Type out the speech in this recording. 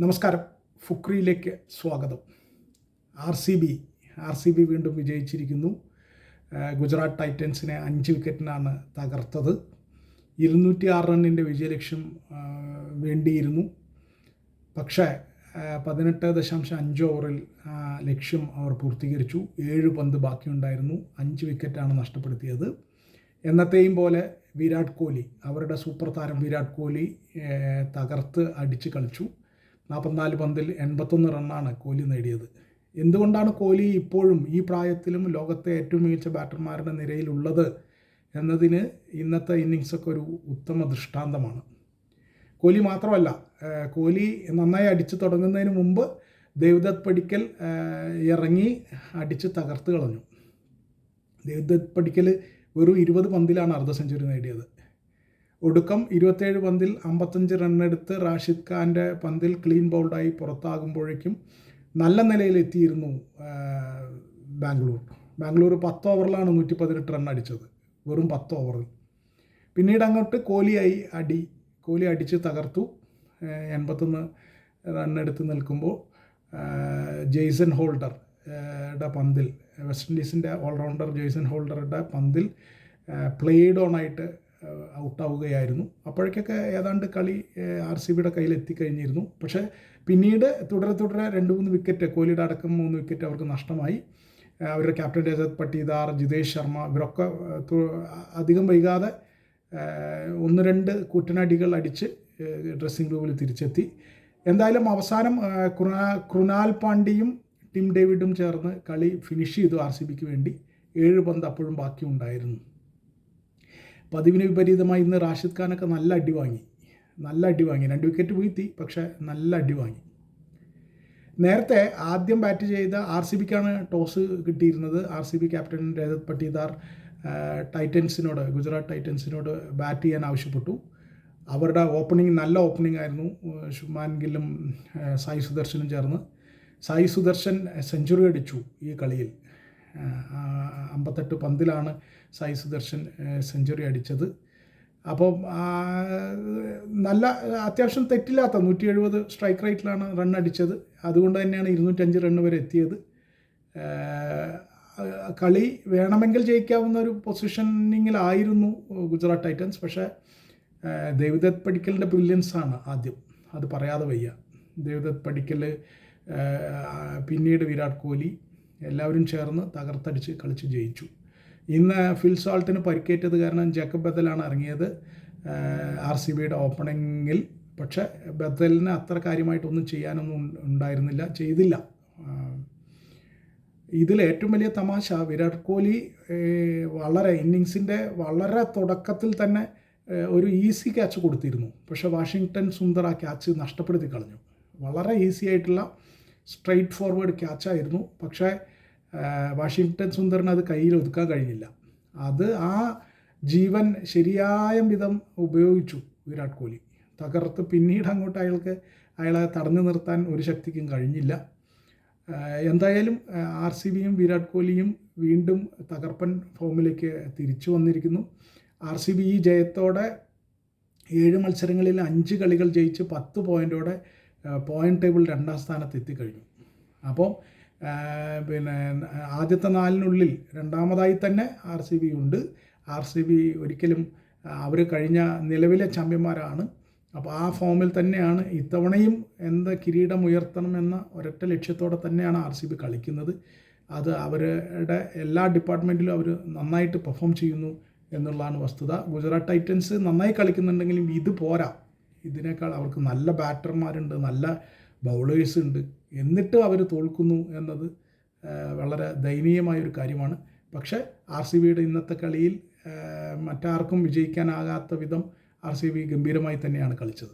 നമസ്കാരം. ഫുക്രിയിലേക്ക് സ്വാഗതം. R C B വീണ്ടും വിജയിച്ചിരിക്കുന്നു. ഗുജറാത്ത് ടൈറ്റൻസിനെ 5 വിക്കറ്റിനാണ് തകർത്തത്. 206 റണ്ണിൻ്റെ വിജയലക്ഷ്യം വേണ്ടിയിരുന്നു. പക്ഷേ 18.5 ഓവറിൽ ലക്ഷ്യം അവർ പൂർത്തീകരിച്ചു. 7 പന്ത് ബാക്കിയുണ്ടായിരുന്നു. 5 വിക്കറ്റാണ് നഷ്ടപ്പെടുത്തിയത്. എന്നത്തെയും പോലെ വിരാട് കോഹ്ലി, അവരുടെ സൂപ്പർ താരം വിരാട് കോഹ്ലി തകർത്ത് അടിച്ച് കളിച്ചു. 44 പന്തിൽ 81 റണ്ണാണ് കോഹ്ലി നേടിയത്. എന്തുകൊണ്ടാണ് കോഹ്ലി ഇപ്പോഴും ഈ പ്രായത്തിലും ലോകത്തെ ഏറ്റവും മികച്ച ബാറ്റർമാരുടെ നിരയിലുള്ളത് എന്നതിന് ഇന്നത്തെ ഇന്നിങ്സൊക്കെ ഒരു ഉത്തമ ദൃഷ്ടാന്തമാണ്. കോഹ്ലി മാത്രമല്ല, കോഹ്ലി നന്നായി അടിച്ച് തുടങ്ങുന്നതിന് മുമ്പ് ദേവ്ദത്ത് പടിക്കൽ ഇറങ്ങി അടിച്ച് തകർത്ത് കളഞ്ഞു. ദേവ്ദത്ത് പടിക്കൽ വെറും 20 പന്തിലാണ് അർദ്ധ സെഞ്ചുറി നേടിയത്. ഒടുക്കം 27 പന്തിൽ 55 റണ്ണെടുത്ത് റാഷിദ് ഖാൻ്റെ പന്തിൽ ക്ലീൻ ബൗൾഡായി പുറത്താകുമ്പോഴേക്കും നല്ല നിലയിലെത്തിയിരുന്നു ബാംഗ്ലൂർ 10 ഓവറിലാണ് 118 റൺ അടിച്ചത്, വെറും 10 ഓവറിൽ. പിന്നീട് അങ്ങോട്ട് കോഹ്ലി അടിച്ച് തകർത്തു. 81 റണ്ണെടുത്ത് നിൽക്കുമ്പോൾ ജെയ്സൺ ഹോൾഡറുടെ പന്തിൽ, വെസ്റ്റ് ഇൻഡീസിൻ്റെ ഓൾറൗണ്ടർ ജെയ്സൺ ഹോൾഡറുടെ പന്തിൽ പ്ലേഡ് ഓണായിട്ട് ഔട്ടാവുകയായിരുന്നു. അപ്പോഴേക്കൊക്കെ ഏതാണ്ട് കളി ആർ സി ബിയുടെ കയ്യിൽ എത്തിക്കഴിഞ്ഞിരുന്നു. പക്ഷേ പിന്നീട് തുടരെ 2-3 വിക്കറ്റ്, കോഹ്ലിയുടെ അടക്കം 3 വിക്കറ്റ് അവർക്ക് നഷ്ടമായി. അവരുടെ ക്യാപ്റ്റൻ രജത് പട്ടിദാർ, ജിതേഷ് ശർമ്മ ഇവരൊക്കെ അധികം വൈകാതെ 1-2 കൂറ്റനടികൾ അടിച്ച് ഡ്രസ്സിംഗ് റൂമിൽ തിരിച്ചെത്തി. എന്തായാലും അവസാനം കൃണാൽ പാണ്ഡ്യയും ടിം ഡേവിഡും ചേർന്ന് കളി ഫിനിഷ് ചെയ്തു ആർ സി ബിക്ക് വേണ്ടി. 7 പന്ത് അപ്പോഴും ബാക്കിയുണ്ടായിരുന്നു. പതിവിന് വിപരീതമായി ഇന്ന് റാഷിദ് ഖാനൊക്കെ നല്ല അടി വാങ്ങി. 2 വിക്കറ്റ് വീഴ്ത്തി, പക്ഷേ നല്ല അടി വാങ്ങി. നേരത്തെ ആദ്യം ബാറ്റ് ചെയ്ത ആർ സി ബിക്കാണ് ടോസ് കിട്ടിയിരുന്നത്. R C B captain Rajat Patidar Gujarat ടൈറ്റൻസിനോട് ബാറ്റ് ചെയ്യാൻ ആവശ്യപ്പെട്ടു. അവരുടെ നല്ല ഓപ്പണിംഗ് ആയിരുന്നു. ശുഭ്മാൻ ഗില്ലും സായി സുദർശനും ചേർന്ന്. സായി സുദർശൻ സെഞ്ചുറി അടിച്ചു ഈ കളിയിൽ. 58 പന്തിലാണ് സായി സുദർശൻ സെഞ്ചുറി അടിച്ചത്. അപ്പോൾ നല്ല അത്യാവശ്യം തെറ്റില്ലാത്ത 170 സ്ട്രൈക്ക് റേറ്റിലാണ് റൺ അടിച്ചത്. അതുകൊണ്ട് തന്നെയാണ് 205 റണ്ണ് വരെ എത്തിയത്. കളി വേണമെങ്കിൽ ജയിക്കാവുന്ന ഒരു പൊസിഷനിങ്ങിലായിരുന്നു ഗുജറാത്ത് ടൈറ്റൻസ്. പക്ഷേ ദേവ്ദത്ത് പടിക്കലിൻ്റെ ബ്രില്യൻസാണ് ആദ്യം, അത് പറയാതെ വയ്യ. ദേവ്ദത്ത് പടിക്കൽ, പിന്നീട് വിരാട് കോഹ്ലി എല്ലാവരും ചേർന്ന് തകർത്തടിച്ച് കളിച്ച് ജയിച്ചു. ഇന്ന് ഫിൽ സാൾട്ടിന് പരിക്കേറ്റത് കാരണം ജേക്കബ് ബദലാണ് ഇറങ്ങിയത് ആർ സി ബിയുടെ ഓപ്പണിങ്ങിൽ. പക്ഷേ ബദലിന് അത്ര കാര്യമായിട്ടൊന്നും ചെയ്യാനൊന്നും ചെയ്തില്ല. ഇതിൽ ഏറ്റവും വലിയ തമാശ, വിരാട് കോഹ്ലി ഇന്നിങ്സിൻ്റെ വളരെ തുടക്കത്തിൽ തന്നെ ഒരു ഈസി ക്യാച്ച് കൊടുത്തിരുന്നു. പക്ഷേ വാഷിങ്ടൺ സുന്ദർ ആ ക്യാച്ച് നഷ്ടപ്പെടുത്തി കളഞ്ഞു. വളരെ ഈസി ആയിട്ടുള്ള സ്ട്രെയിറ്റ് ഫോർവേഡ് ക്യാച്ചായിരുന്നു. പക്ഷേ വാഷിങ്ടൺ സുന്ദറിന് അത് കയ്യിൽ ഒതുക്കാൻ കഴിഞ്ഞില്ല. അത് ആ ജീവൻ ശരിയായ വിധം ഉപയോഗിച്ചു വിരാട് കോഹ്ലി. തകർത്ത് പിന്നീട് അങ്ങോട്ട് അയാളെ തടഞ്ഞു നിർത്താൻ ഒരു ശക്തിക്കും കഴിഞ്ഞില്ല. എന്തായാലും ആർ സി ബിയും വിരാട് കോഹ്ലിയും വീണ്ടും തകർപ്പൻ ഫോമിലേക്ക് തിരിച്ചു വന്നിരിക്കുന്നു. ആർ സി ബി ഈ ജയത്തോടെ 7 മത്സരങ്ങളിൽ 5 കളികൾ ജയിച്ച് 10 പോയിൻറ്റോടെ പോയിൻ്റ് ടേബിൾ 2ാം സ്ഥാനത്ത് എത്തിക്കഴിഞ്ഞു. അപ്പോൾ ആദ്യത്തെ 4-നുള്ളിൽ രണ്ടാമതായി തന്നെ ആർ സി ബി ഉണ്ട്. ആർ സി ബി ഒരിക്കലും അവർ കഴിഞ്ഞ നിലവിലെ ചാമ്പ്യന്മാരാണ്. അപ്പോൾ ആ ഫോമിൽ തന്നെയാണ് ഇത്തവണയും കിരീടം ഉയർത്തണമെന്ന ഒരൊറ്റ ലക്ഷ്യത്തോടെ തന്നെയാണ് ആർ സി ബി കളിക്കുന്നത്. അത് അവരുടെ എല്ലാ ഡിപ്പാർട്ട്മെൻറ്റിലും അവർ നന്നായിട്ട് പെർഫോം ചെയ്യുന്നു എന്നുള്ളതാണ് വസ്തുത. ഗുജറാത്ത് ടൈറ്റൻസ് നന്നായി കളിക്കുന്നുണ്ടെങ്കിലും ഇത് പോരാ. ഇതിനേക്കാൾ അവർക്ക് നല്ല ബാറ്റർമാരുണ്ട്, നല്ല ബൗളേഴ്സ് ഉണ്ട്. എന്നിട്ട് അവർ തോൽക്കുന്നു എന്നത് വളരെ ദയനീയമായൊരു കാര്യമാണ്. പക്ഷേ ആർ സി ബിയുടെ ഇന്നത്തെ കളിയിൽ മറ്റാർക്കും വിജയിക്കാനാകാത്ത വിധം ആർ സി ബി ഗംഭീരമായി തന്നെയാണ് കളിച്ചത്.